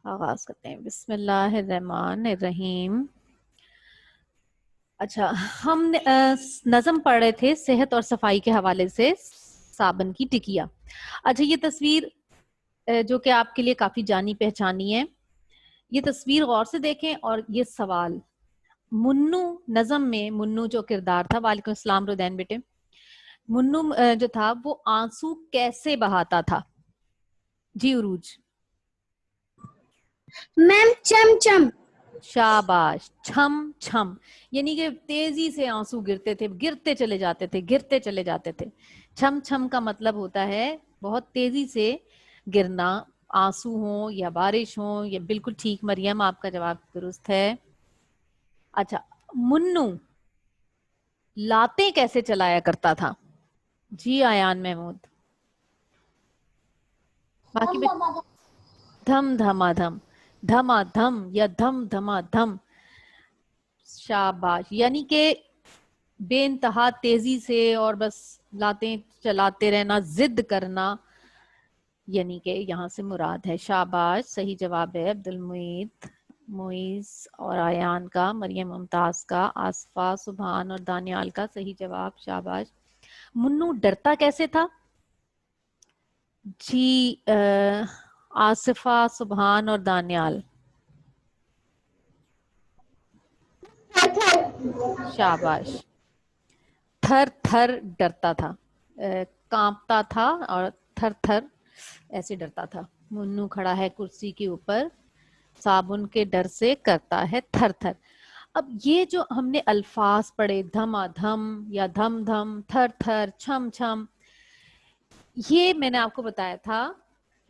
آغاز کرتے ہیں. بسم اللہ الرحمن الرحیم. اچھا، ہم نے نظم پڑھ رہے تھے صحت اور صفائی کے حوالے سے صابن کی ٹکیا. اچھا، یہ تصویر جو کہ آپ کے لیے کافی جانی پہچانی ہے، یہ تصویر غور سے دیکھیں اور یہ سوال. منو نظم میں منو جو کردار تھا، وعلیکم السلام رودین بیٹے، منو جو تھا وہ آنسو کیسے بہاتا تھا؟ جی عروج. میم چم چم. شاباش، چھم چھم، یعنی کہ تیزی سے آنسو گرتے تھے، گرتے چلے جاتے تھے، گرتے چلے جاتے تھے. چھم چھم کا مطلب ہوتا ہے بہت تیزی سے گرنا، آنسو ہوں یا بارش ہوں. یا بالکل ٹھیک مریم، آپ کا جواب درست ہے. اچھا، منو لاتیں کیسے چلایا کرتا تھا؟ جی آیان محمود. باقی دھم دھما دھم، دھما دھم یا دھم دھما دھم. شاباش، یعنی کہ بے انتہا تیزی سے اور بس لاتیں چلاتے رہنا، ضد کرنا، یعنی کہ یہاں سے مراد ہے. شاباش، صحیح جواب ہے عبد المعید، معیز اور آیان کا، مریم ممتاز کا، آصفہ، سبحان اور دانیال کا صحیح جواب. شاباش. منو ڈرتا کیسے تھا؟ جی آصفہ، سبحان اور دانیال. شاباش. تھر تھر ڈرتا تھا، کانپتا تھا اور تھر تھر ایسے ڈرتا تھا. منو کھڑا ہے کرسی کے اوپر، صابن کے ڈر سے کرتا ہے تھر تھر. اب یہ جو ہم نے الفاظ پڑھے، دھما دھم یا دھم دھم، تھر تھر، چھم چھم، یہ میں نے آپ کو بتایا تھا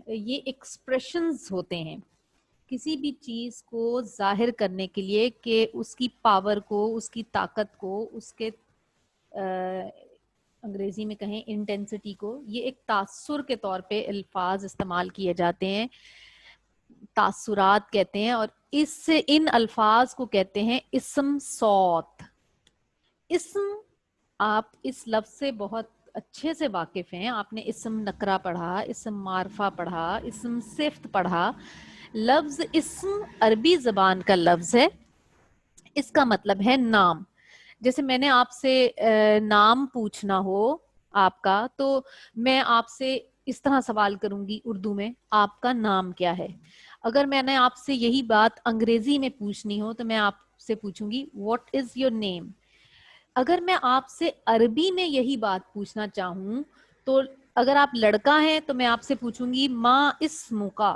یہ ایکسپریشنز ہوتے ہیں کسی بھی چیز کو ظاہر کرنے کے لیے کہ اس کی پاور کو، اس کی طاقت کو، اس کے انگریزی میں کہیں انٹینسٹی کو. یہ ایک تاثر کے طور پہ الفاظ استعمال کیے جاتے ہیں، تاثرات کہتے ہیں، اور ان الفاظ کو کہتے ہیں اسم صوت. اسم، آپ اس لفظ سے بہت اچھے سے واقف ہیں، آپ نے اسم نکرہ پڑھا، اسم معرفہ پڑھا، اسم صفت پڑھا. لفظ اسم عربی زبان کا لفظ ہے، اس کا مطلب ہے نام. جیسے میں نے آپ سے نام پوچھنا ہو آپ کا، تو میں آپ سے اس طرح سوال کروں گی اردو میں، آپ کا نام کیا ہے؟ اگر میں نے آپ سے یہی بات انگریزی میں پوچھنی ہو تو میں آپ سے پوچھوں گی واٹ از یور نیم. اگر میں آپ سے عربی میں یہی بات پوچھنا چاہوں تو اگر آپ لڑکا ہیں تو میں آپ سے پوچھوں گی ما اسمکا،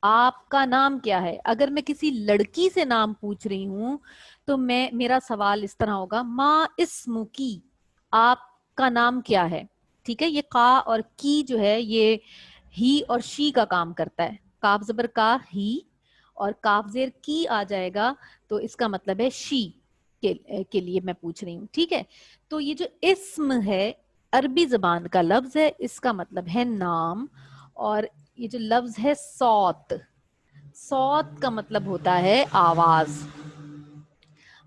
آپ کا نام کیا ہے. اگر میں کسی لڑکی سے نام پوچھ رہی ہوں تو میرا سوال اس طرح ہوگا ما اسمکی، آپ کا نام کیا ہے. ٹھیک ہے، یہ قا اور کی جو ہے یہ ہی اور شی کا کام کرتا ہے. کاف زبر کا ہی اور کاف زیر کی آ جائے گا تو اس کا مطلب ہے شی کے لیے میں پوچھ رہی ہوں. ٹھیک ہے، تو یہ جو اسم ہے عربی زبان کا لفظ ہے، اس کا مطلب ہے نام. اور یہ جو لفظ ہے صوت، صوت کا مطلب ہوتا ہے آواز.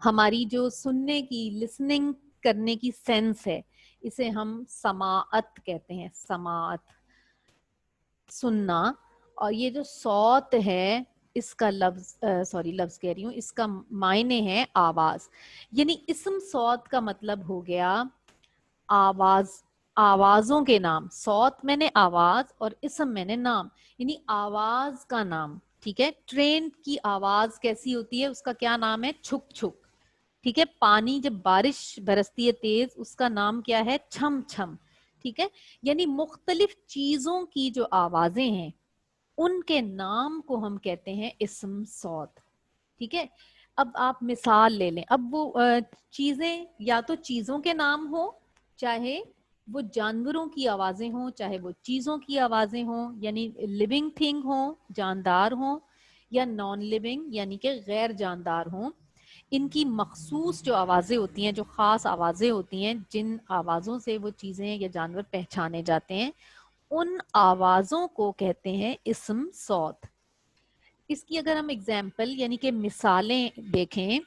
ہماری جو سننے کی، لسننگ کرنے کی سینس ہے، اسے ہم سماعت کہتے ہیں. سماعت، سننا. اور یہ جو صوت ہے اس کا لفظ کہہ رہی ہوں، اس کا معنی ہے آواز. یعنی اسم صوت کا مطلب ہو گیا آواز، آوازوں کے نام. صوت میں نے آواز اور اسم میں نے نام، یعنی آواز کا نام. ٹھیک ہے، ٹرین کی آواز کیسی ہوتی ہے، اس کا کیا نام ہے؟ چھک چھک. ٹھیک ہے، پانی جب بارش برستی ہے تیز، اس کا نام کیا ہے؟ چھم چھم. ٹھیک ہے، یعنی مختلف چیزوں کی جو آوازیں ہیں ان کے نام کو ہم کہتے ہیں اسم صوت. ٹھیک ہے، اب آپ مثال لے لیں. اب وہ چیزیں یا تو چیزوں کے نام ہو، چاہے وہ جانوروں کی آوازیں ہوں، چاہے وہ چیزوں کی آوازیں ہوں، یعنی لیونگ تھنگ ہوں، جاندار ہوں، یا نان لیونگ یعنی کہ غیر جاندار ہوں. ان کی مخصوص جو آوازیں ہوتی ہیں، جو خاص آوازیں ہوتی ہیں، جن آوازوں سے وہ چیزیں یا جانور پہچانے جاتے ہیں، ان آوازوں کو کہتے ہیں اسم صوت. اس کی اگر ہم اگزامپل یعنی کہ مثالیں دیکھیں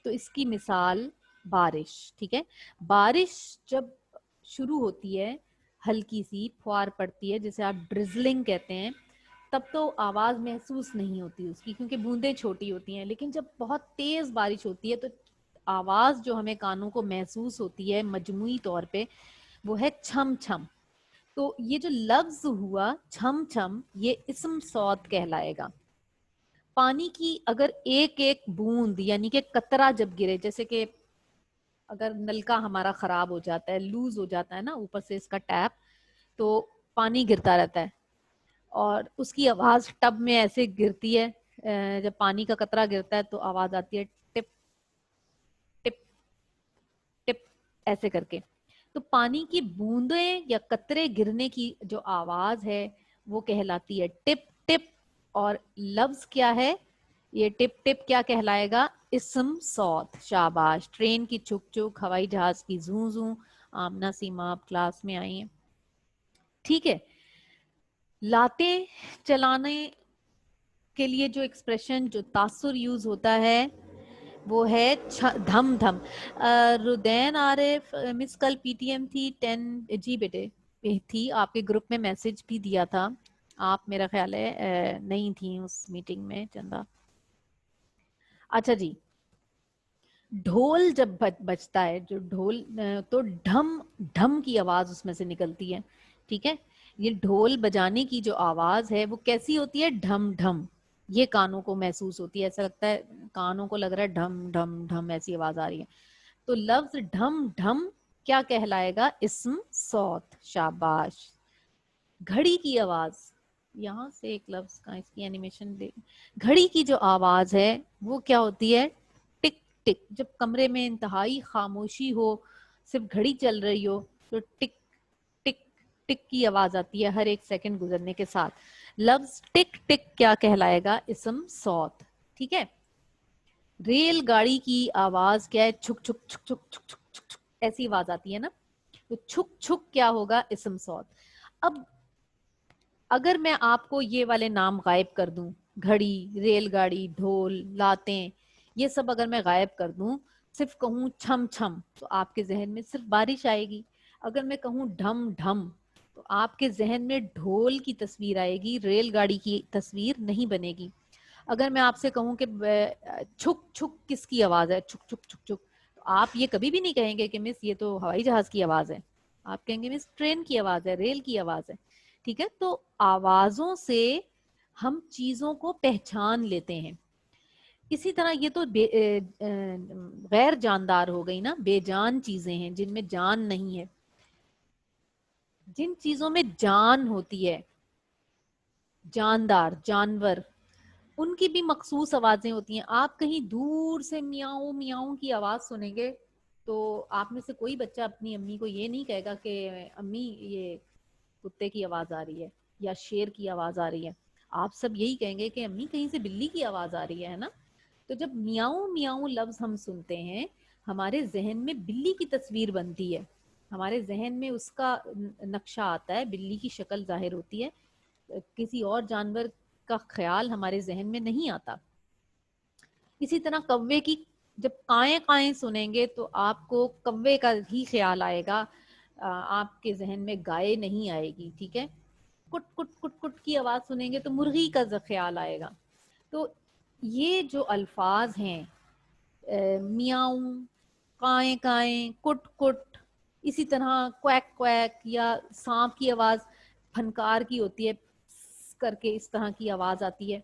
تو اس کی مثال بارش. ٹھیک ہے، بارش جب شروع ہوتی ہے، ہلکی سی پھوار پڑتی ہے جسے آپ ڈرزلنگ کہتے ہیں، تب تو آواز محسوس نہیں ہوتی اس کی کیونکہ بوندیں چھوٹی ہوتی ہیں، لیکن جب بہت تیز بارش ہوتی ہے تو آواز جو ہمیں کانوں کو محسوس ہوتی ہے مجموعی طور پہ وہ ہے چھم چھم. تو یہ جو لفظ ہوا چھم چھم یہ اسم صوت کہلائے گا. پانی کی اگر ایک ایک بوند یعنی کہ قطرہ جب گرے، جیسے کہ اگر نلکا ہمارا خراب ہو جاتا ہے، لوز ہو جاتا ہے نا اوپر سے اس کا ٹیپ، تو پانی گرتا رہتا ہے اور اس کی آواز ٹب میں ایسے گرتی ہے. جب پانی کا قطرہ گرتا ہے تو آواز آتی ہے ٹپ ٹپ ٹپ ایسے کر کے. تو پانی کی بوندیں یا قطرے گرنے کی جو آواز ہے وہ کہلاتی ہے ٹپ ٹپ. اور لفظ کیا ہے یہ ٹپ ٹپ کیا کہلائے گا؟ اسم صوت. شاباش. ٹرین کی چک چک، ہوائی جہاز کی زوں زوں. آمنہ سیما آپ کلاس میں آئی ہیں. ٹھیک ہے. لاتے چلانے کے لیے جو ایکسپریشن جو تاثر یوز ہوتا ہے وہ ہے دھم دھم. ردین عارف مس کل پی ٹی ایم تھی 10 جی بیٹے تھی، آپ کے گروپ میں میسج بھی دیا تھا. آپ میرا خیال ہے نہیں تھیں اس میٹنگ میں چندہ. اچھا جی. ڈھول جب بجتا ہے جو ڈھول تو ڈھم ڈھم کی آواز اس میں سے نکلتی ہے. ٹھیک ہے. یہ ڈھول بجانے کی جو آواز ہے وہ کیسی ہوتی ہے؟ ڈھم ڈھم. یہ کانوں کو محسوس ہوتی ہے، ایسا لگتا ہے کانوں کو لگ رہا ہے ڈھم ڈھم ڈھم ایسی آواز آ رہی ہے. تو لفظ ڈھم ڈھم کیا کہلائے گا؟ اسم صوت. شاباش. گھڑی کی آواز، یہاں سے ایک لفظ کا اس کی اینیمیشن دے. گھڑی کی جو آواز ہے وہ کیا ہوتی ہے؟ ٹک ٹک. جب کمرے میں انتہائی خاموشی ہو، صرف گھڑی چل رہی ہو تو ٹک ٹک ٹک کی آواز آتی ہے ہر ایک سیکنڈ گزرنے کے ساتھ. لفظ ٹک ٹک کیا کہلائے گا؟ اسم صوت. ٹھیک ہے. ریل گاڑی کی آواز کیا ہے؟ چھک چھک چھک چھک چھک چھک چھک چھک ایسی آواز آتی ہے نا. تو چھک چھک کیا ہوگا؟ اسم صوت. اب اگر میں آپ کو یہ والے نام غائب کر دوں، گھڑی، ریل گاڑی، ڈھول، لاتیں، یہ سب اگر میں غائب کر دوں، صرف کہوں چھم چھم تو آپ کے ذہن میں صرف بارش آئے گی. اگر میں کہوں ڈھم ڈھم تو آپ کے ذہن میں ڈھول کی تصویر آئے گی، ریل گاڑی کی تصویر نہیں بنے گی. اگر میں آپ سے کہوں کہ چھک چھک کس کی آواز ہے؟ چھک چھک چھک چھک، تو آپ یہ کبھی بھی نہیں کہیں گے کہ مس یہ تو ہوائی جہاز کی آواز ہے. آپ کہیں گے مس ٹرین کی آواز ہے، ریل کی آواز ہے. ٹھیک ہے. تو آوازوں سے ہم چیزوں کو پہچان لیتے ہیں. اسی طرح یہ تو غیر جاندار ہو گئی نا، بے جان چیزیں ہیں جن میں جان نہیں ہے. جن چیزوں میں جان ہوتی ہے، جاندار جانور، ان کی بھی مخصوص آوازیں ہوتی ہیں. آپ کہیں دور سے میاؤں میاؤں کی آواز سنیں گے تو آپ میں سے کوئی بچہ اپنی امی کو یہ نہیں کہے گا کہ امی یہ کتے کی آواز آ رہی ہے یا شیر کی آواز آ رہی ہے. آپ سب یہی کہیں گے کہ امی کہیں سے بلی کی آواز آ رہی ہے نا. تو جب میاؤں میاؤں لفظ ہم سنتے ہیں ہمارے ذہن میں بلی کی تصویر بنتی ہے، ہمارے ذہن میں اس کا نقشہ آتا ہے، بلی کی شکل ظاہر ہوتی ہے. کسی اور جانور کا خیال ہمارے ذہن میں نہیں آتا. اسی طرح کوے کی جب قائیں قائیں سنیں گے تو آپ کو کوے کا ہی خیال آئے گا، آپ کے ذہن میں گائے نہیں آئے گی. ٹھیک ہے. کٹ کٹ کٹ کٹ کی آواز سنیں گے تو مرغی کا خیال آئے گا. تو یہ جو الفاظ ہیں میاؤں، قائیں قائیں، کٹ کٹ، اسی طرح کویک کویک یا سانپ کی آواز پھنکار کی ہوتی ہے کر کے اس طرح کی آواز آتی ہے.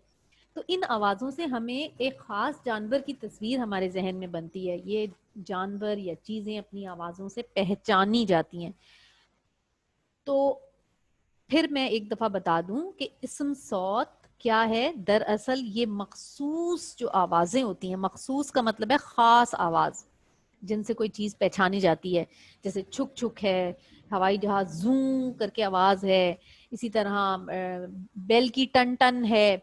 تو ان آوازوں سے ہمیں ایک خاص جانور کی تصویر ہمارے ذہن میں بنتی ہے. یہ جانور یا چیزیں اپنی آوازوں سے پہچانی جاتی ہیں. تو پھر میں ایک دفعہ بتا دوں کہ اسم صوت کیا ہے. دراصل یہ مخصوص جو آوازیں ہوتی ہیں، مخصوص کا مطلب ہے خاص آواز جن سے کوئی چیز پہچانی جاتی ہے. جیسے چھک چھک ہے، ہوائی جہاز زوں کر کے آواز ہے، اسی طرح بیل کی ٹن ٹن ہے.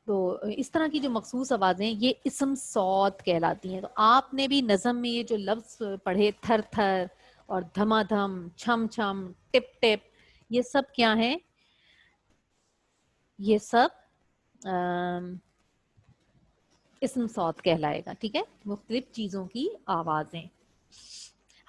تو اس طرح کی جو مخصوص آوازیں یہ اسم صوت کہلاتی ہیں. تو آپ نے بھی نظم میں یہ جو لفظ پڑھے تھر تھر اور دھما دھم، چھم چھم، ٹپ ٹپ، یہ سب کیا ہیں؟ یہ سب اسم صوت کہلائے گا. ٹھیک ہے. مختلف چیزوں کی آوازیں.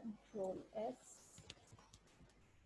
Ctrl+S,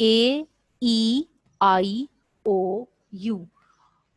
AEIOU।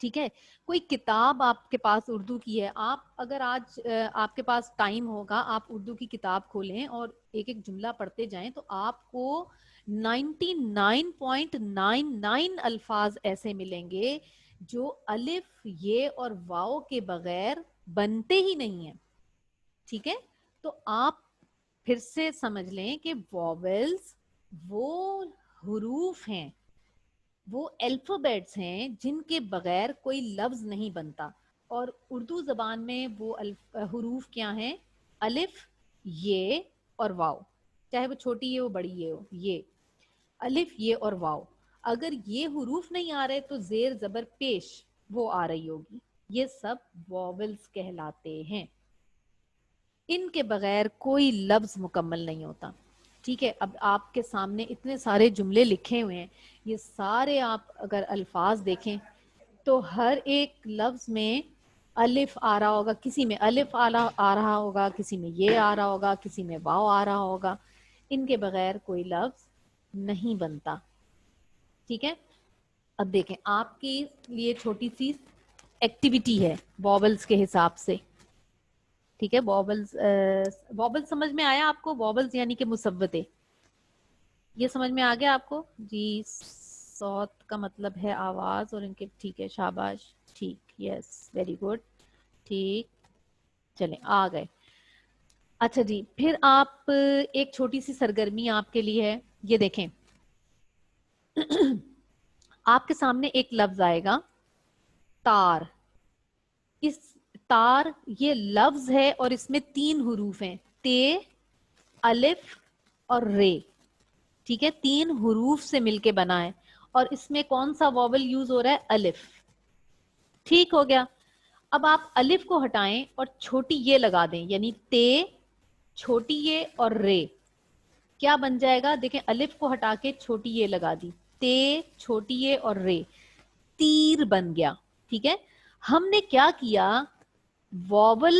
ٹھیک ہے. کوئی کتاب آپ کے پاس اردو کی ہے, آپ اگر آج آپ کے پاس ٹائم ہوگا, آپ اردو کی کتاب کھولیں اور ایک ایک جملہ پڑھتے جائیں تو آپ کو 99.99 الفاظ ایسے ملیں گے جو الف یہ اور واؤ کے بغیر بنتے ہی نہیں ہیں. ٹھیک ہے, تو آپ پھر سے سمجھ لیں کہ واولز وہ حروف ہیں, وہ الفابیٹس ہیں جن کے بغیر کوئی لفظ نہیں بنتا. اور اردو زبان میں وہ حروف کیا ہیں؟ الف, یہ اور واؤ, چاہے وہ چھوٹی یہ ہو بڑی یہ ہو, یہ الف یہ اور واؤ. اگر یہ حروف نہیں آ رہے تو زیر زبر پیش وہ آ رہی ہوگی. یہ سب واولز کہلاتے ہیں. ان کے بغیر کوئی لفظ مکمل نہیں ہوتا. ٹھیک ہے, اب آپ کے سامنے اتنے سارے جملے لکھے ہوئے ہیں, یہ سارے آپ اگر الفاظ دیکھیں تو ہر ایک لفظ میں الف آ رہا ہوگا, کسی میں الف آ رہا ہوگا, کسی میں یہ آ رہا ہوگا, کسی میں واو آ رہا ہوگا. ان کے بغیر کوئی لفظ نہیں بنتا. ٹھیک ہے, اب دیکھیں آپ کے لیے چھوٹی سی ایکٹیویٹی ہے واولز کے حساب سے. ٹھیک ہے, واولز سمجھ میں آیا آپ کو؟ واولز یعنی کہ مسوتے, یہ سمجھ میں آ گیا آپ کو جی؟ صوت کا مطلب ہے آواز اور ان کے, ٹھیک ہے, شاباش, ٹھیک, یس, ویری گڈ, ٹھیک, چلیں آ گئے. اچھا جی, پھر آپ ایک چھوٹی سی سرگرمی آپ کے لیے ہے, یہ دیکھیں آپ کے سامنے ایک لفظ آئے گا تار. اس تار یہ لفظ ہے اور اس میں 3 حروف ہیں, تے, الف اور رے. ٹھیک ہے, 3 حروف سے مل کے بنا ہے اور اس میں کون سا واول یوز ہو رہا ہے؟ الف. ٹھیک ہو گیا. اب آپ الف کو ہٹائیں اور چھوٹی یہ لگا دیں, یعنی تے, چھوٹی یہ اور رے. کیا بن جائے گا؟ دیکھیں, الف کو ہٹا کے چھوٹی یہ لگا دی, تے, چھوٹی یہ اور رے, تیر بن گیا. ٹھیک ہے, ہم نے کیا کیا, واول,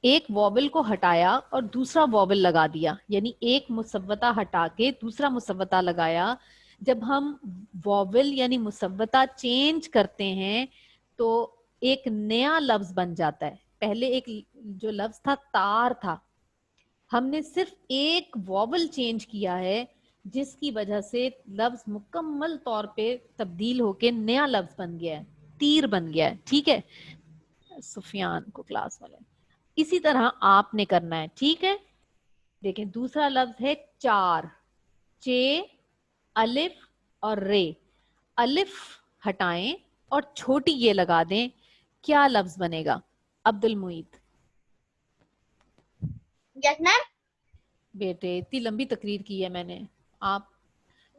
ایک واول کو ہٹایا اور دوسرا واول لگا دیا, یعنی ایک مسوتہ ہٹا کے دوسرا مسوتہ لگایا. جب ہم واول یعنی مسوتہ چینج کرتے ہیں تو ایک نیا لفظ بن جاتا ہے. پہلے ایک جو لفظ تھا تار تھا, ہم نے صرف ایک واول چینج کیا ہے جس کی وجہ سے لفظ مکمل طور پہ تبدیل ہو کے نیا لفظ بن گیا ہے, تیر بن گیا ہے. ٹھیک ہے, سفیان کو کلاس والے, اسی طرح آپ نے کرنا ہے. ٹھیک ہے, دیکھیں دوسرا لفظ ہے چار, چے, الف اور رے. الف ہٹائیں اور چھوٹی یہ لگا دیں, کیا لفظ بنے گا؟ عبد المعید. یس میم. بیٹے اتنی لمبی تقریر کی ہے میں نے, آپ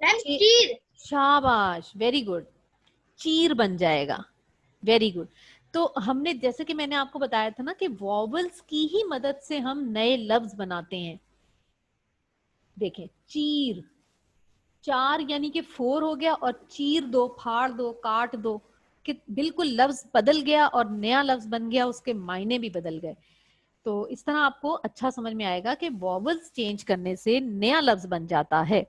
میم چیر. شاباش, ویری گڈ, چیر بن جائے گا. Very good. تو ہم نے, جیسے کہ میں نے آپ کو بتایا تھا نا کہ واولز کی ہی مدد سے ہم نئے لفظ بناتے ہیں. دیکھیں, چیر, چار یعنی کہ 4 ہو گیا, اور چیر دو, پھاڑ دو, کاٹ دو, کہ بالکل لفظ بدل گیا اور نیا لفظ بن گیا, اس کے معنی بھی بدل گئے. تو اس طرح آپ کو اچھا سمجھ میں آئے گا کہ واولز چینج کرنے سے نیا لفظ بن جاتا ہے.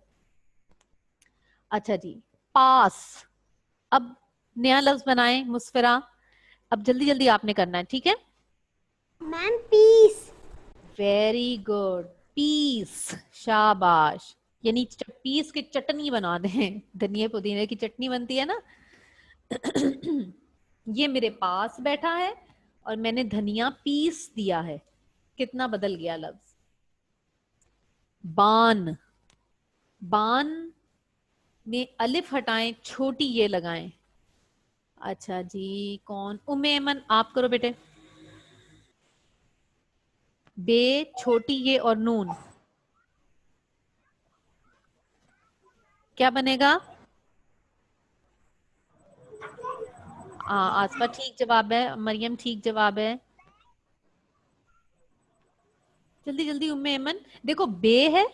اچھا جی, پاس. اب نیا لفظ بنائیں مسفرہ, اب جلدی جلدی آپ نے کرنا ہے. ٹھیک ہے, میم پیس. ویری گڈ, پیس, شاباش. یعنی پیس کی چٹنی بنا دیں, دھنیا پودینے کی چٹنی بنتی ہے نا, یہ میرے پاس بیٹھا ہے اور میں نے دھنیا پیس دیا ہے, کتنا بدل گیا لفظ. بان, بان میں الف ہٹائیں, چھوٹی یہ لگائیں. اچھا جی, کون؟ ام ایمن, آپ کرو بیٹے. بے, چھوٹی یہ اور نون, کیا بنے گا؟ آسفا ٹھیک جواب ہے, مریم ٹھیک جواب ہے. جلدی جلدی ام ایمن. دیکھو بے ہے,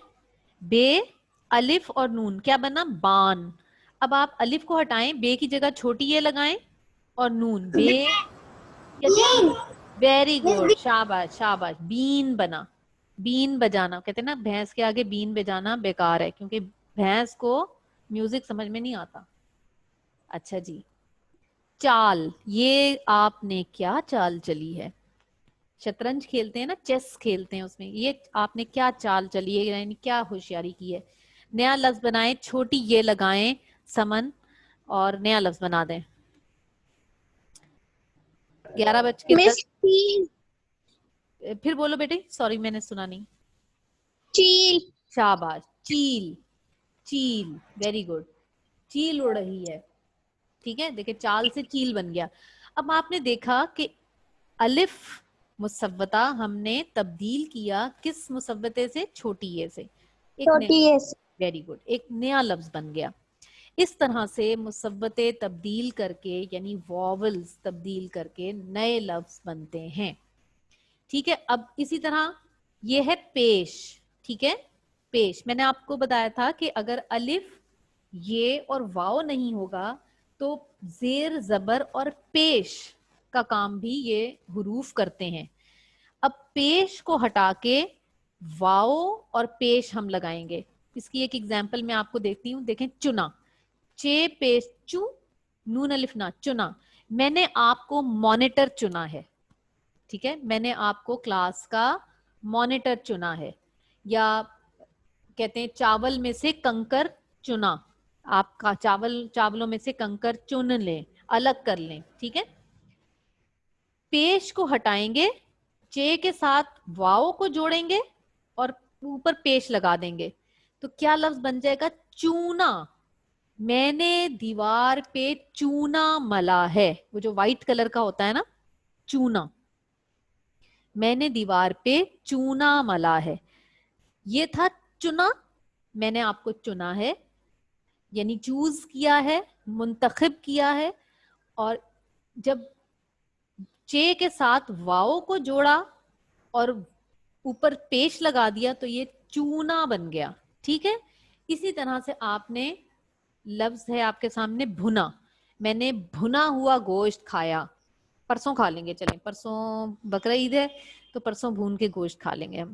بے, الف اور نون, کیا بنا؟ بان. اب آپ الف کو ہٹائیں, بے کی جگہ چھوٹی یہ لگائیں اور نون, بے. ویری گڈ, شاباش شاباش, بین بنا. بین بجانا, کہتے ہیں نا بھینس کے آگے بین بجانا بیکار ہے, کیونکہ بھینس کو میوزک سمجھ میں نہیں آتا. اچھا جی, چال, یہ آپ نے کیا چال چلی ہے. شطرنج کھیلتے ہیں نا, چیس کھیلتے ہیں, اس میں یہ آپ نے کیا چال چلی ہے, یعنی کیا ہوشیاری کی ہے. نیا لفظ بنائیں, چھوٹی یہ لگائیں سمن اور نیا لفظ بنا دیں. 11:10. پھر بولو بیٹے, سوری میں نے سنا نہیں. چیل. شاباش, چیل. چیل, ویری گڈ. چیل اڑ رہی ہے. ٹھیک ہے, دیکھیں چال سے چیل بن گیا. اب آپ نے دیکھا کہ الف مصوتہ ہم نے تبدیل کیا کس مصوتے سے, چھوٹی اے سے. ایک چھوٹی نیا, ایس. ویری گڈ, ایک نیا لفظ بن گیا. اس طرح سے مصوتے تبدیل کر کے, یعنی واولز تبدیل کر کے نئے لفظ بنتے ہیں. ٹھیک ہے, اب اسی طرح یہ ہے پیش. ٹھیک ہے, پیش میں نے آپ کو بتایا تھا کہ اگر الف یہ اور واو نہیں ہوگا تو زیر زبر اور پیش کا کام بھی یہ حروف کرتے ہیں. اب پیش کو ہٹا کے واو اور پیش ہم لگائیں گے. اس کی ایک ایگزامپل میں آپ کو دیکھتی ہوں. دیکھیں, چنا, چے پیش چو, نون الف نا, چنا. میں نے آپ کو مانیٹر چنا ہے. ٹھیک ہے, میں نے آپ کو کلاس کا مانیٹر چنا ہے. یا کہتے ہیں چاول میں سے کنکر چنا, آپ کا چاولوں میں سے کنکر چن لیں, الگ کر لیں. ٹھیک ہے, پیش کو ہٹائیں گے, چے کے ساتھ واؤ کو جوڑیں گے اور اوپر پیش لگا دیں گے, تو کیا لفظ بن جائے گا, چونا. میں نے دیوار پہ چونا ملا ہے, وہ جو وائٹ کلر کا ہوتا ہے نا, چونا. میں نے دیوار پہ چونا ملا ہے. یہ تھا چنا, میں نے آپ کو چنا ہے, یعنی چوز کیا ہے, منتخب کیا ہے. اور جب چے کے ساتھ واؤ کو جوڑا اور اوپر پیش لگا دیا تو یہ چونا بن گیا. ٹھیک ہے, اسی طرح سے آپ نے لفظ ہے آپ کے سامنے بھنا. میں نے بھنا ہوا گوشت کھایا. پرسوں کھا لیں گے, چلیں پرسوں بقرعید ہے تو پرسوں بھون کے گوشت کھا لیں گے ہم.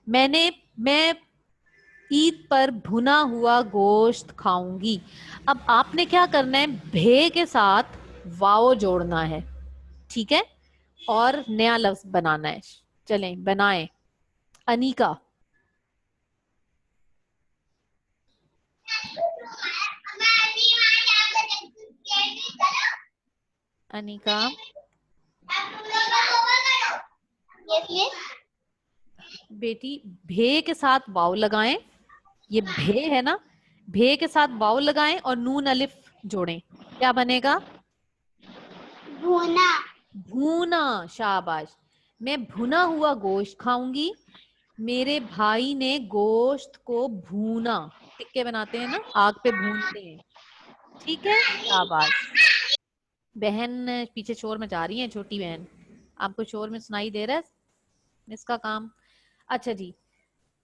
میں عید پر بھنا ہوا گوشت کھاؤں گی. اب آپ نے کیا کرنا ہے, بھے کے ساتھ واؤ جوڑنا ہے. ٹھیک ہے, اور نیا لفظ بنانا ہے. چلیں بنائیں. انیکا, انیکا بیٹی, بھے کے ساتھ واؤ لگائیں. یہ بھے ہے نا, بھے کے ساتھ واؤ لگائیں اور نون الف جوڑیں. کیا بنے گا, بھونا. بھونا. شاباش. میں بھنا ہوا گوشت کھاؤں گی. میرے بھائی نے گوشت کو بھونا, ٹکے بناتے ہیں نا, آگ پہ بھونتے ہیں. ٹھیک ہے, شاباش. بہن پیچھے شور میں جا رہی ہیں, چھوٹی بہن, آپ کو شور میں سنائی دے رہا ہے اس کا کام. اچھا جی,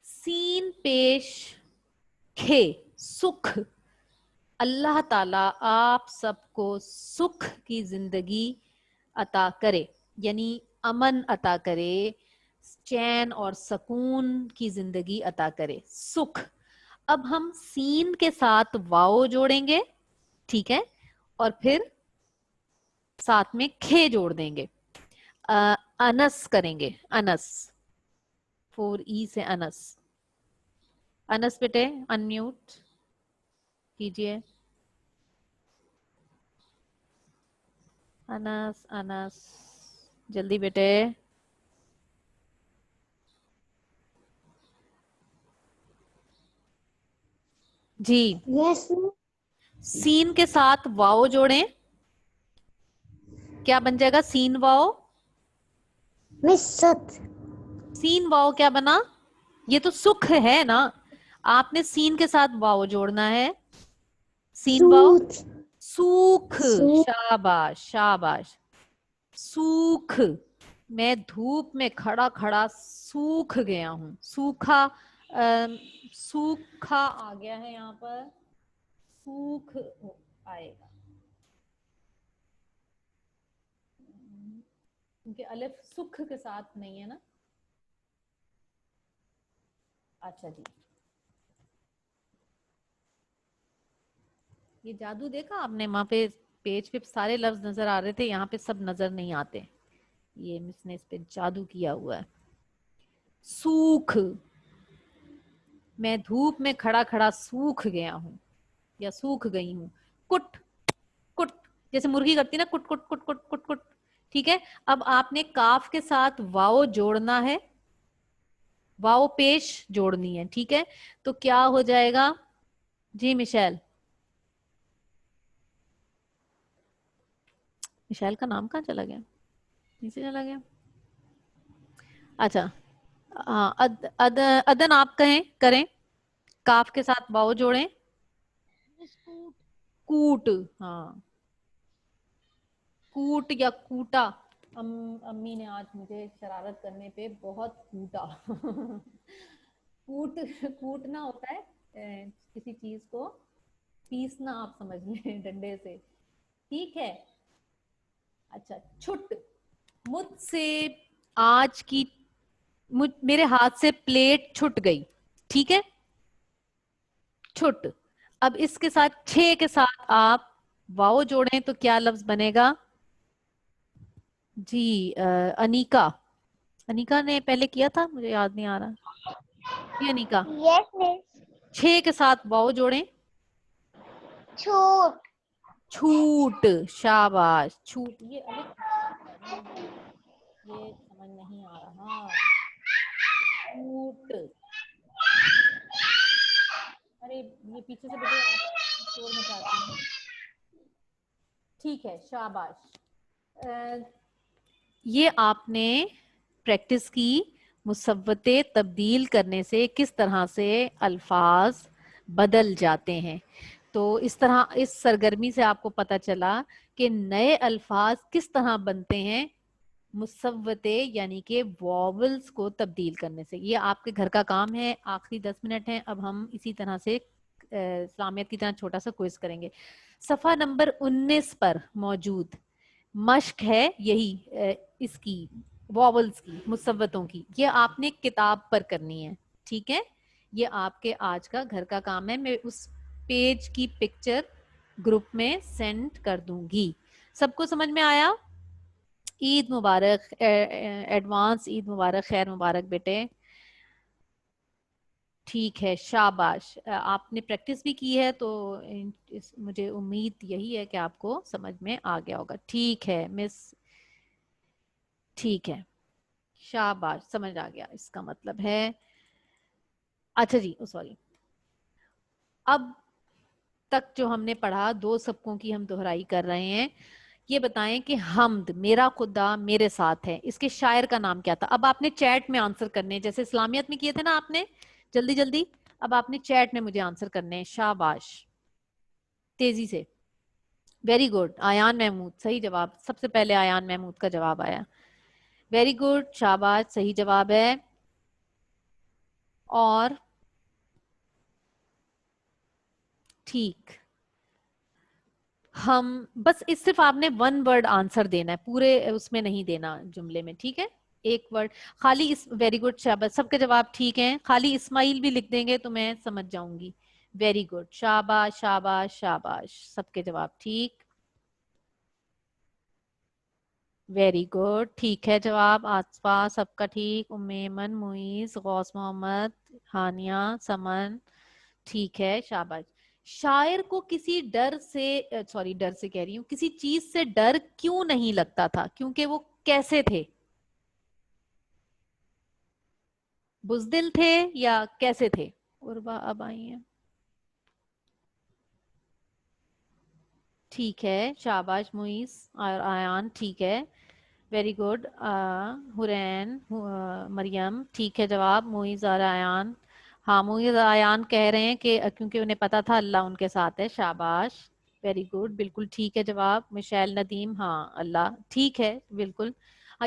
سین پیش کھے, سکھ. اللہ تعالی آپ سب کو سکھ کی زندگی عطا کرے, یعنی امن عطا کرے, چین اور سکون کی زندگی عطا کرے. سکھ. اب ہم سین کے ساتھ واؤ جوڑیں گے. ٹھیک ہے, اور پھر ساتھ میں کھے جوڑ دیں گے. انس کریں گے, انس, 4 ای سے انس. انس بیٹے انمیوٹ کیجئے. انس, انس جلدی بیٹے. جی, یس. سین کے ساتھ واؤ جوڑیں. کیا بن جائے گا, سین واؤ. مس ست. سین واؤ کیا بنا, یہ تو سکھ ہے نا, آپ نے سین کے ساتھ واؤ جوڑنا ہے. سین واؤ, سوت. سوکھ. سوت. شاباش, شاباش. سوکھ. میں دھوپ میں کھڑا کھڑا سوکھ گیا ہوں. سوکھا, سوکھا آ گیا ہے یہاں پر, سوکھ آئے گا کیونکہ الف سکھ کے ساتھ نہیں ہے نا. اچھا جی, یہ جادو دیکھا آپ نے وہاں پہ, پیج پہ سارے لفظ نظر آ رہے تھے, یہاں پہ سب نظر نہیں آتے. یہ مس نے اس پہ جادو کیا ہوا ہے. سوکھ, میں دھوپ میں کھڑا کھڑا سوکھ گیا ہوں یا سوکھ گئی ہوں. کٹ, کٹ جیسے مرغی کرتی نا, کٹ کٹ کٹ کٹ کٹ کٹ. ٹھیک ہے, اب آپ نے کاف کے ساتھ واؤ جوڑنا ہے, واؤ پیش جوڑنی ہے. ٹھیک ہے, تو کیا ہو جائے گا جی مشیل؟ مشیل کا نام کہاں چلا گیا, نیچے چلا گیا. اچھا ہاں, ادن آپ کہیں کریں, کاف کے ساتھ واؤ جوڑیں. کوٹ, ہاں کوٹ یا کوٹا. امی نے آج مجھے شرارت کرنے پہ بہت کوٹا. کوٹ, کوٹنا ہوتا ہے کسی چیز کو پیسنا, آپ سمجھ لیں ڈنڈے سے. ٹھیک ہے, اچھا چھٹ, مجھ سے آج کی, میرے ہاتھ سے پلیٹ چھٹ گئی. ٹھیک ہے, چھٹ. اب اس کے ساتھ چھ کے ساتھ آپ واؤ جوڑیں تو کیا لفظ بنے گا جی؟ انیکا. انیکا نے پہلے کیا تھا, مجھے یاد نہیں آ رہا. یہ انیکا, یس مس. چھ کے ساتھ واؤ جوڑیں. چھوٹ. چھوٹ, شاباش, چھوٹ. یہ یہ سمجھ نہیں آ رہا. چھوٹ, ارے یہ پیچھے سے بیٹے آپ شور مچاتی ہیں. ٹھیک ہے, شاباش. یہ آپ نے پریکٹس کی مصوتے تبدیل کرنے سے کس طرح سے الفاظ بدل جاتے ہیں. تو اس طرح اس سرگرمی سے آپ کو پتا چلا کہ نئے الفاظ کس طرح بنتے ہیں مصوتے یعنی کہ واولز کو تبدیل کرنے سے. یہ آپ کے گھر کا کام ہے, آخری 10 منٹ ہیں. اب ہم اسی طرح سے اسلامیت کی طرح چھوٹا سا کوئز کریں گے. صفحہ نمبر 19 پر موجود مشق ہے یہی اس کی واولز کی, مصوتوں کی. یہ آپ نے کتاب پر کرنی ہے. ٹھیک ہے, یہ آپ کے آج کا گھر کا کام ہے. میں اس پیج کی پکچر گروپ میں سینڈ کر دوں گی. سب کو سمجھ میں آیا؟ عید مبارک, ایڈوانس عید مبارک, خیر مبارک بیٹے. ٹھیک ہے, شاباش. آپ نے پریکٹس بھی کی ہے تو مجھے امید یہی ہے کہ آپ کو سمجھ میں آ گیا ہوگا. ٹھیک ہے مس, ٹھیک ہے, شاباش, سمجھ آ گیا اس کا مطلب ہے. اچھا جی, سوری. اب تک جو ہم نے پڑھا, 2 سبقوں کی ہم دہرائی کر رہے ہیں. یہ بتائیں کہ حمد, میرا خدا میرے ساتھ ہے, اس کے شاعر کا نام کیا تھا؟ اب آپ نے چیٹ میں آنسر کرنے, جیسے اسلامیت میں کیے تھے نا آپ نے, جلدی جلدی. اب آپ نے چیٹ میں مجھے آنسر کرنے ہیں. شاباش, تیزی سے. Very good. ایان محمود, صحیح جواب. سب سے پہلے ایان محمود کا جواب آیا. ویری گڈ, شاباش, صحیح جواب ہے. اور ٹھیک, ہم بس اس صرف آپ نے 1 ورڈ آنسر دینا ہے, پورے اس میں نہیں دینا جملے میں. ٹھیک ہے, 1 ورڈ خالی. ویری گڈ, شاباش, سب کے جواب ٹھیک ہیں. خالی اسماعیل بھی لکھ دیں گے تو میں سمجھ جاؤں گی. ویری گڈ, شاباش شاباش شاباش, سب کے جواب ٹھیک. ویری گڈ, ٹھیک ہے جواب. آصفا, سب کا ٹھیک. ام ایمن, معیز, غوث محمد, ہانیہ, سمن, ٹھیک ہے, شاباش. شاعر کو کسی ڈر سے, سوری ڈر سے کہہ رہی ہوں, کسی چیز سے ڈر کیوں نہیں لگتا تھا؟ کیونکہ وہ کیسے تھے؟ بزدل تھے یا کیسے تھے؟ عربا اب آئی ہیں. ٹھیک ہے, شاباش. معیز اور آیان, ٹھیک ہے, ویری گڈ. حرین, مریم, ٹھیک ہے جواب. معیز اور ایان, ہاں معیز اور ایان کہہ رہے ہیں کہ کیونکہ انہیں پتا تھا اللہ ان کے ساتھ ہے. شاباش, ویری گڈ, بالکل ٹھیک ہے جواب. مشیل ندیم, ہاں اللہ, ٹھیک ہے بالکل.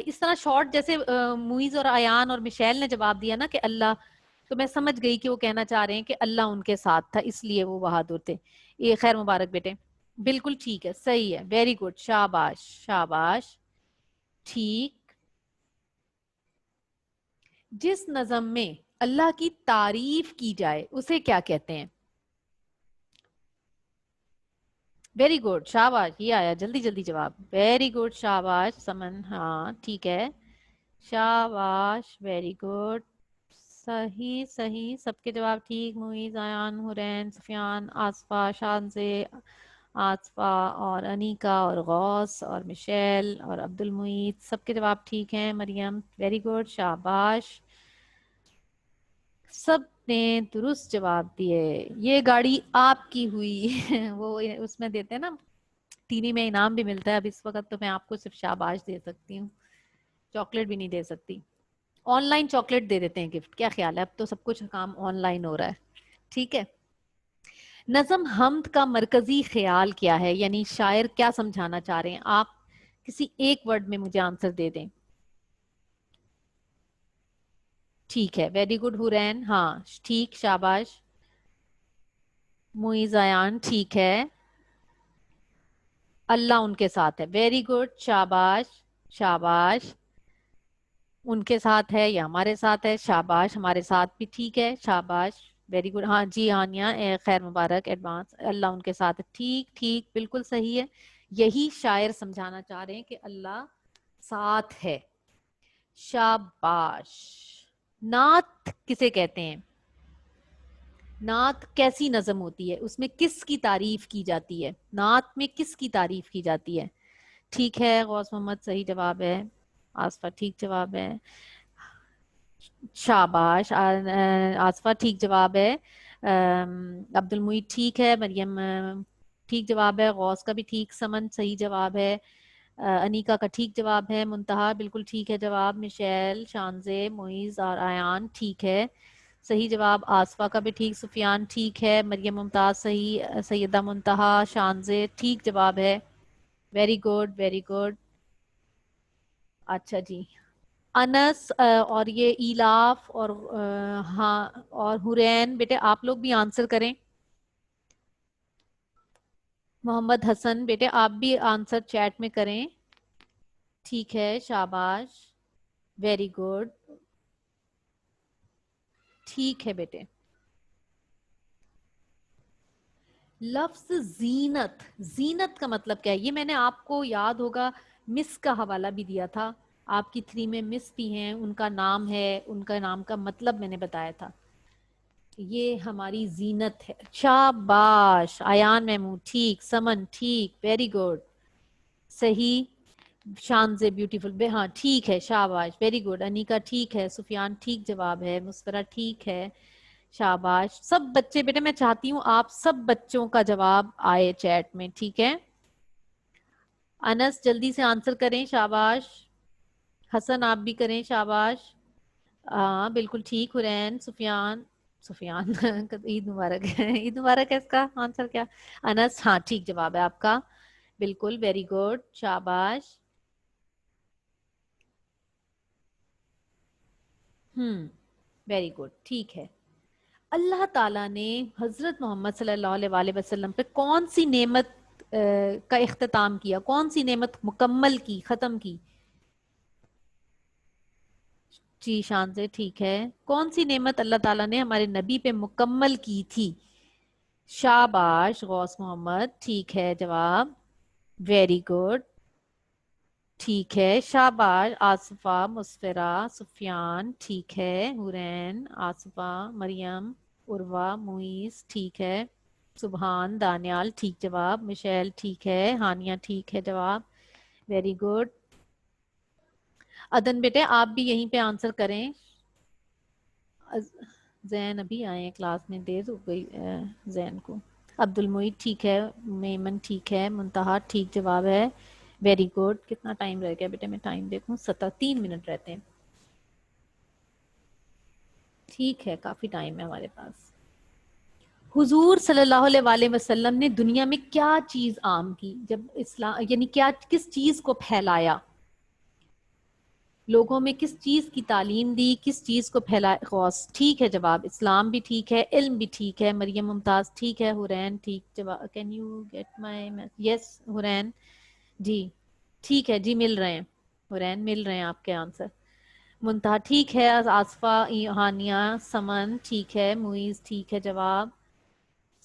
اس طرح شارٹ جیسے معیز اور ایان اور مشیل نے جواب دیا نا کہ اللہ, تو میں سمجھ گئی کہ وہ کہنا چاہ رہے ہیں کہ اللہ ان کے ساتھ تھا اس لیے وہ بہادر تھے. یہ خیر مبارک بیٹے, بالکل ٹھیک ہے, صحیح ہے, ویری گڈ, شاباش شاباش, ٹھیک. جس نظم میں اللہ کی تعریف کی جائے اسے کیا کہتے ہیں؟ ویری گڈ شاباش, یہ آیا جلدی جلدی جواب, ویری گڈ شاباش سمن, ہاں ٹھیک ہے شاباش ویری گڈ, صحیح صحیح سب کے جواب ٹھیک, معیز, ایان, حرین, سفیان, آصفہ, شانزے, آصفہ اور انیکا اور غوث اور مشیل اور عبد المعید, سب کے جواب ٹھیک ہیں. مریم ویری گڈ شاباش, سب نے درست جواب دیے. یہ گاڑی آپ کی ہوئی. وہ اس میں دیتے ہیں نا ٹینی میں انعام بھی ملتا ہے. اب اس وقت تو میں آپ کو صرف شاباش دے سکتی ہوں, چاکلیٹ بھی نہیں دے سکتی. آن لائن چاکلیٹ دے دیتے ہیں گفٹ, کیا خیال ہے؟ اب تو سب کچھ کام آن لائن ہو رہا ہے. ٹھیک ہے, نظم حمد کا مرکزی خیال کیا ہے, یعنی شاعر کیا سمجھانا چاہ رہے ہیں؟ آپ کسی ایک ورڈ میں مجھے آنسر دے دیں. ٹھیک ہے ویری گڈ حرین, ہاں ٹھیک شاباش. معیز ایان ٹھیک ہے, اللہ ان کے ساتھ ہے, ویری گڈ شاباش شاباش. ان کے ساتھ ہے یا ہمارے ساتھ ہے؟ شاباش, ہمارے ساتھ بھی ٹھیک ہے شاباش ویری گڈ. ہاں جی ہانیہ, خیر مبارک ایڈوانس, اللہ ان کے ساتھ ہے, ٹھیک ٹھیک بالکل صحیح ہے. یہی شاعر سمجھانا چاہ رہے ہیں کہ اللہ ساتھ ہے. شاباش. نعت کسے کہتے ہیں؟ نعت کیسی نظم ہوتی ہے, اس میں کس کی تعریف کی جاتی ہے؟ نعت میں کس کی تعریف کی جاتی ہے؟ ٹھیک ہے غوث محمد صحیح جواب ہے, آصفہ ٹھیک جواب ہے, شاباش. آصفہ ٹھیک جواب ہے, عبد المعید ٹھیک ہے, مریم ٹھیک جواب ہے, غوث کا بھی ٹھیک, سمن صحیح جواب ہے, انیکا کا ٹھیک جواب ہے, منتہا بالکل ٹھیک ہے جواب, مشیل, شانزے, معیز اور ایان ٹھیک ہے صحیح جواب, آصفہ کا بھی ٹھیک, سفیان ٹھیک ہے, مریم ممتاز صحیح, سیدہ منتہا, شانزے ٹھیک جواب ہے. Very good very good. اچھا جی, انس اور یہ ایلاف اور ہاں اور حرین, بیٹے آپ لوگ بھی آنسر کریں. محمد حسن بیٹے آپ بھی آنسر چیٹ میں کریں. ٹھیک ہے شاباش ویری گڈ, ٹھیک ہے بیٹے. لفظ زینت, زینت کا مطلب کیا ہے؟ یہ میں نے آپ کو یاد ہوگا مس کا حوالہ بھی دیا تھا, آپ کی 3 میں مس بھی ہیں, ان کا نام ہے, ان کا نام کا مطلب میں نے بتایا تھا. یہ ہماری زینت ہے. شاباش ایان محمود ٹھیک, سمن ٹھیک ویری گڈ صحیح, شانزے بیوٹیفل, ہاں ٹھیک ہے شاباش ویری گڈ, انیکا ٹھیک ہے, سفیان ٹھیک جواب ہے, مسفرہ ٹھیک ہے شاباش. سب بچے بیٹے میں چاہتی ہوں آپ سب بچوں کا جواب آئے چیٹ میں, ٹھیک ہے. انس جلدی سے آنسر کریں شاباش, حسن آپ بھی کریں شاباش, ہاں بالکل ٹھیک, حرین, سفیان, سفیان عید مبارک ہے, عید مبارک ہے اس کا آنسر کیا؟ انس ہاں ٹھیک جواب ہے آپ کا, بالکل ویری گڈ شاباش. ویری گڈ ٹھیک ہے. اللہ تعالیٰ نے حضرت محمد صلی اللہ علیہ وآلہ وسلم پہ کون سی نعمت کا اختتام کیا, کون سی نعمت مکمل کی, ختم کی؟ جی شان سے ٹھیک ہے, کون سی نعمت اللہ تعالیٰ نے ہمارے نبی پہ مکمل کی تھی؟ شاباش غوث محمد ٹھیک ہے جواب, ویری گڈ ٹھیک ہے شاباش. آصفہ, مسفرہ, سفیان ٹھیک ہے, حرین, آصفہ, مریم, عروہ, معیز ٹھیک ہے, سبحان, دانیال ٹھیک جواب, مشیل ٹھیک ہے, ہانیہ ٹھیک ہے جواب, ویری گڈ. ادن بیٹے آپ بھی یہیں پہ آنسر کریں. زین ابھی آئے ہیں, کلاس میں دیر ہو گئی زین کو. عبد المعید ٹھیک ہے, میمن ٹھیک ہے, منتہا ٹھیک جواب ہے, ویری گڈ. کتنا ٹائم رہ گیا بیٹے, میں ٹائم دیکھوں, 3 منٹ رہتے ہیں. ٹھیک ہے کافی ٹائم ہے ہمارے پاس. حضور صلی اللہ علیہ وآلہ وسلم نے دنیا میں کیا چیز عام کی جب اسلام, یعنی کیا کس چیز کو پھیلایا, لوگوں میں کس چیز کی تعلیم دی, کس چیز کو پھیلایا؟ غوث ٹھیک ہے جواب, اسلام بھی ٹھیک ہے, علم بھی ٹھیک ہے, مریم ممتاز ٹھیک ہے, حرین ٹھیک جواب. کین یو گیٹ مائی یس حرین جی ٹھیک ہے, جی مل رہے ہیں حرین, مل رہے ہیں آپ کے آنسر. منتہا ٹھیک ہے, آصفہ, ہانیہ, سمن ٹھیک ہے, معیز ٹھیک ہے جواب,